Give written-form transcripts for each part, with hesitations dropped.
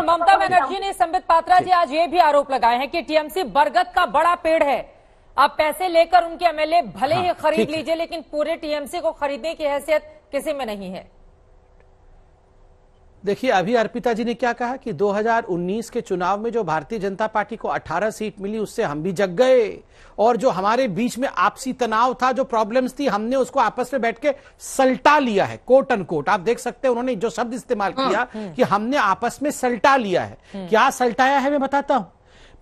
ममता बनर्जी ने, संबित पात्रा जी, आज ये भी आरोप लगाए हैं कि टीएमसी बरगद का बड़ा पेड़ है। आप पैसे लेकर उनके एमएलए भले ही खरीद लीजिए, लेकिन पूरे टीएमसी को खरीदने की हैसियत किसी में नहीं है। देखिए, अभी अर्पिता जी ने क्या कहा कि 2019 के चुनाव में जो भारतीय जनता पार्टी को 18 सीट मिली, उससे हम भी जग गए, और जो हमारे बीच में आपसी तनाव था, जो प्रॉब्लम्स थी, हमने उसको आपस में बैठ के सल्टा लिया है, कोट अनकोट। आप देख सकते हैं उन्होंने जो शब्द इस्तेमाल किया कि हमने आपस में सल्टा लिया है। क्या सल्टाया है मैं बताता हूं।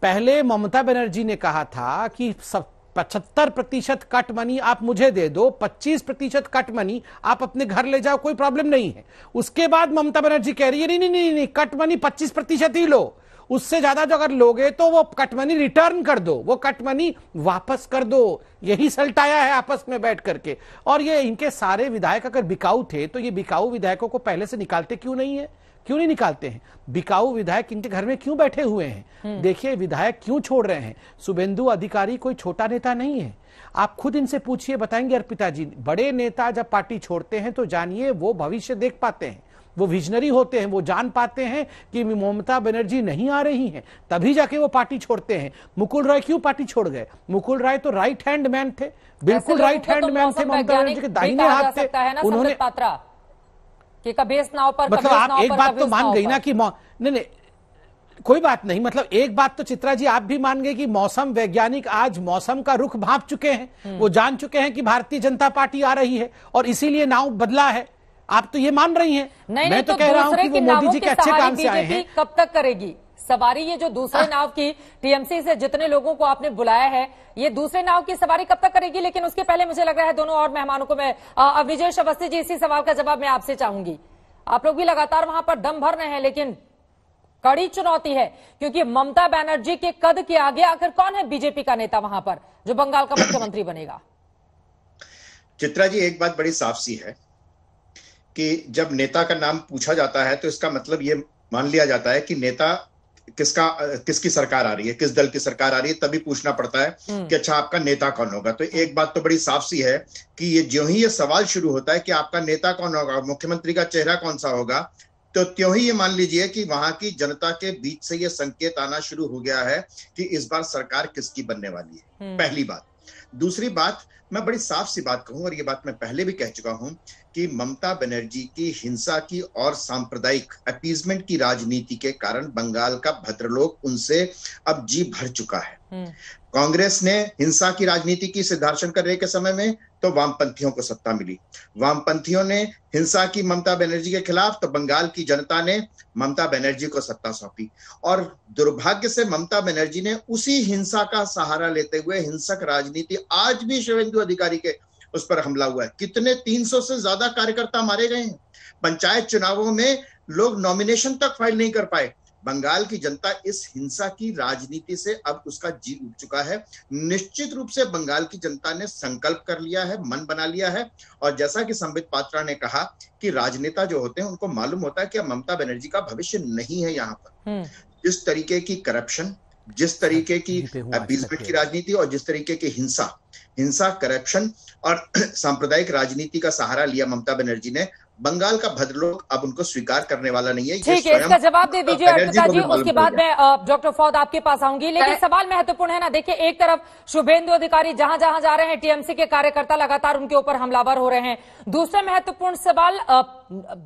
पहले ममता बनर्जी ने कहा था कि 75% कट मनी आप मुझे दे दो, 25% कट मनी आप अपने घर ले जाओ, कोई प्रॉब्लम नहीं है। उसके बाद ममता बनर्जी कह रही है नहीं, कट मनी 25% ही लो, उससे ज्यादा जो अगर लोगे तो वो कट मनी रिटर्न कर दो, वो कट मनी वापस कर दो। यही सल्टाया है आपस में बैठ करके। और ये इनके सारे विधायक अगर बिकाऊ थे तो ये बिकाऊ विधायकों को पहले से निकालते क्यों नहीं है? क्यों नहीं निकालते हैं? बिकाऊ विधायक इनके घर में क्यों बैठे हुए हैं? देखिए, विधायक क्यों छोड़ रहे हैं। शुभेंदु अधिकारी कोई छोटा नेता नहीं है, आप खुद इनसे पूछिए, बताएंगे अर्पिता जी। बड़े नेता जब पार्टी छोड़ते हैं तो जानिए वो भविष्य देख पाते हैं, वो विजनरी होते हैं, वो जान पाते हैं कि ममता बनर्जी नहीं आ रही हैं, तभी जाके वो पार्टी छोड़ते हैं। मुकुल राय क्यों पार्टी छोड़ गए? मुकुल राय तो राइट हैंड मैन थे, बिल्कुल राइट हैंड मैन थे, ममता बनर्जी के दाहिने हाथ थे। उन्होंने कि कभी इस नाव पर, मतलब आप एक बात तो मान गई ना कि नहीं, कोई बात नहीं, मतलब एक बात तो चित्रा जी आप भी मान गए कि मौसम वैज्ञानिक आज मौसम का रुख भांप चुके हैं, वो जान चुके हैं कि भारतीय जनता पार्टी आ रही है और इसीलिए नाव बदला है। आप तो ये मान रही हैं। मैं तो कह रहा हूं कि वो मोदी जी के अच्छे काम से आए हैं। कब तक करेगी सवारी? ये जो दूसरे नाव की टीएमसी से जितने लोगों को आपने बुलाया है, ये दूसरे नाव की सवारी कब तक करेगी? लेकिन उसके पहले मुझे लग रहा है दोनों और मेहमानों को मैं, विजय अवस्थी जी, इसी सवाल का जवाब मैं आपसे चाहूंगी। आप लोग भी लगातार वहां पर दम भर रहे हैं, लेकिन कड़ी चुनौती है, क्योंकि ममता बनर्जी के कद के आगे आखिर कौन है बीजेपी का नेता वहां पर जो बंगाल का मुख्यमंत्री बनेगा? चित्रा जी, एक बात बड़ी साफ सी है कि जब नेता का नाम पूछा जाता है तो इसका मतलब ये मान लिया जाता है कि नेता किसकी सरकार आ रही है, किस दल की सरकार आ रही है, तभी पूछना पड़ता है कि अच्छा आपका नेता कौन होगा। तो एक बात तो बड़ी साफ सी है कि ये ज्यों ही ये सवाल शुरू होता है कि आपका नेता कौन होगा, मुख्यमंत्री का चेहरा कौन सा होगा, तो त्यों ही ये मान लीजिए कि वहां की जनता के बीच से ये संकेत आना शुरू हो गया है कि इस बार सरकार किसकी बनने वाली है। पहली बात। दूसरी बात, मैं बड़ी साफ सी बात कहूं, और ये बात मैं पहले भी कह चुका हूं कि ममता बनर्जी की हिंसा की और सांप्रदायिक अपीजमेंट की राजनीति के कारण बंगाल का भद्रलोक उनसे अब जी भर चुका है। कांग्रेस ने हिंसा की राजनीति की सिद्धार्थ शंकर रे के समय में, तो वामपंथियों को सत्ता मिली। वामपंथियों ने हिंसा की ममता बनर्जी के खिलाफ, तो बंगाल की जनता ने ममता बनर्जी को सत्ता सौंपी। और दुर्भाग्य से ममता बनर्जी ने उसी हिंसा का सहारा लेते हुए हिंसक राजनीति, आज भी शुभेंदु अधिकारी के उस पर हमला हुआ है। कितने 300 से ज्यादा कार्यकर्ता मारे गए हैं। पंचायत चुनावों में लोग नॉमिनेशन तक फाइल नहीं कर पाए। बंगाल की जनता इस हिंसा की राजनीति से अब उसका जी उठ चुका है। निश्चित रूप से बंगाल की जनता ने संकल्प कर लिया है, मन बना लिया है। और जैसा कि संबित पात्रा ने कहा कि राजनेता जो होते हैं उनको मालूम होता है कि ममता बनर्जी का भविष्य नहीं है यहाँ पर। जिस तरीके की करप्शन, जिस तरीके की अपीजमेंट की राजनीति और जिस तरीके की हिंसा, करप्शन और सांप्रदायिक राजनीति का सहारा लिया ममता बनर्जी ने, बंगाल का भद्रलोक अब उनको स्वीकार करने वाला नहीं है। ठीक है, इसका जवाब दे दीजिए अर्पिता जी, उसके बाद मैं डॉक्टर फौद आपके पास आऊंगी। लेकिन सवाल महत्वपूर्ण है ना। देखिए, एक तरफ शुभेंदु अधिकारी जहां जहां जा रहे हैं, टीएमसी के कार्यकर्ता लगातार उनके ऊपर हमलावर हो रहे हैं। दूसरा महत्वपूर्ण सवाल,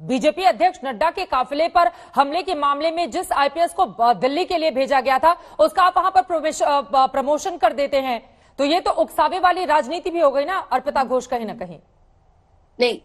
बीजेपी अध्यक्ष नड्डा के काफिले पर हमले के मामले में जिस आईपीएस को दिल्ली के लिए भेजा गया था, उसका आप वहां पर प्रमोशन कर देते हैं, तो ये तो उकसावे वाली राजनीति भी हो गई ना अर्पिता घोष, कहीं ना कहीं। नहीं,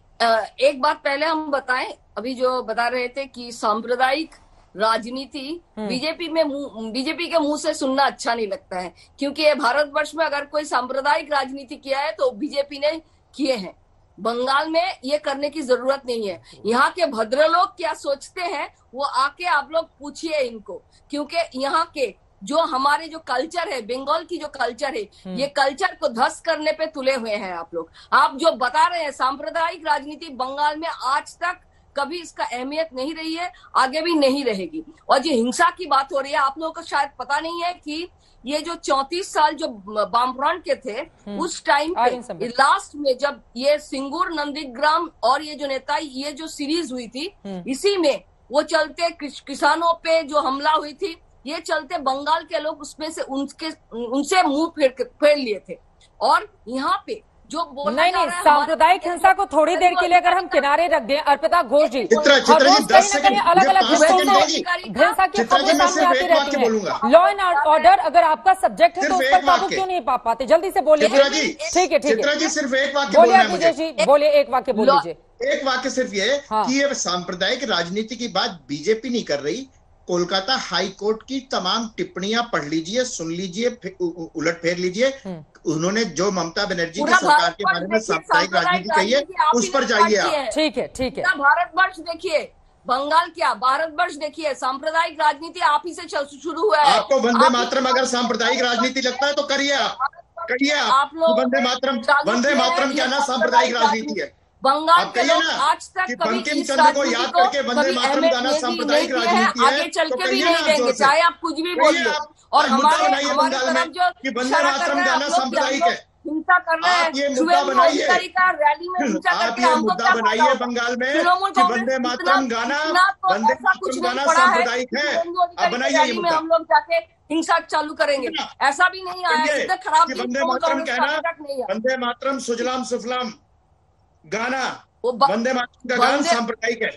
एक बात पहले हम बताएं, अभी जो बता रहे थे कि सांप्रदायिक राजनीति बीजेपी के मुंह से सुनना अच्छा नहीं लगता है, क्योंकि ये भारतवर्ष में अगर कोई सांप्रदायिक राजनीति किया है तो बीजेपी ने किए हैं। बंगाल में ये करने की जरूरत नहीं है। यहाँ के भद्रलोक क्या सोचते हैं वो आके आप लोग पूछिए इनको, क्योंकि यहाँ के जो हमारे जो कल्चर है, बंगाल की जो कल्चर है, ये कल्चर को ध्वस्त करने पे तुले हुए हैं आप लोग। आप जो बता रहे हैं सांप्रदायिक राजनीति बंगाल में आज तक कभी इसका अहमियत नहीं रही है, आगे भी नहीं रहेगी। और जो हिंसा की बात हो रही है, आप लोगों को शायद पता नहीं है कि ये जो 34 साल जो वामफ्रंट के थे, उस टाइम पे लास्ट में जब ये सिंगूर, नंदीग्राम और ये जो नेता, ये जो सीरीज हुई थी, इसी में वो चलते किसानों पे जो हमला हुई थी, ये चलते बंगाल के लोग उसमें से उनसे मुंह फेर लिए थे। और यहाँ पे जो बोला नहीं, सांप्रदायिक हिंसा को थोड़ी देर के लिए अगर हम किनारे रख दें, अर्पिता घोष जी, चित्रा जी 10 सेकंड अलग अलग हिंसा की खबरें सामने आती रहती है। लॉ एंड ऑर्डर अगर आपका सब्जेक्ट है तो उस पर काबू क्यों नहीं पा पाते? जल्दी से बोलिए। ठीक है चित्रा जी सिर्फ एक वाक्य बोलिए बोलना है मुझे। जी, बोलिए, एक वाक्य बोल लीजिए। एक वाक्य सिर्फ ये कि ये सांप्रदायिक राजनीति की बात बीजेपी नहीं कर रही। कोलकाता हाई कोर्ट की तमाम टिप्पणियां पढ़ लीजिए, सुन लीजिए, उलट फेर लीजिए। उन्होंने जो ममता बनर्जी की सरकार के बारे में सांप्रदायिक राजनीति कही है, उस पर जाइए आप। ठीक है, ठीक है। भारतवर्ष देखिए, बंगाल क्या, भारतवर्ष देखिए, सांप्रदायिक राजनीति आप ही से शुरू हुआ है। आपको वंदे मातरम अगर सांप्रदायिक राजनीति लगता है तो करिए, आप करिए। आप वंदे मातरम क्या ना सांप्रदायिक राजनीति है? बंगाल के लोग आज तक कि कभी बंकिम चंद्र को याद करके वंदे मातरम गाना सांप्रदायिक राजनीति है, आगे चल तो के भी नहीं देंगे, चाहे आप कुछ भी बोलिए। और हमारे तरफ जो कि वंदे मातरम गाना सांप्रदायिक है, हिंसा कर रहे हैं, ये मुद्दा बनाइए, रैली में हिंसा आप करके ये हमको मुद्दा क्या बनाइए बंगाल में कि वंदे मातरम गाना सांप्रदायिक है। आप बनाइए ये मुद्दा, हम लोग जाके हिंसा चालू करेंगे, ऐसा भी नहीं आया। इतना खराब वंदे मातरम कहना, वंदे मातरम सुजलाम सुफलाम गाना, वंदे मातरम का गाना सांप्रदायिक है।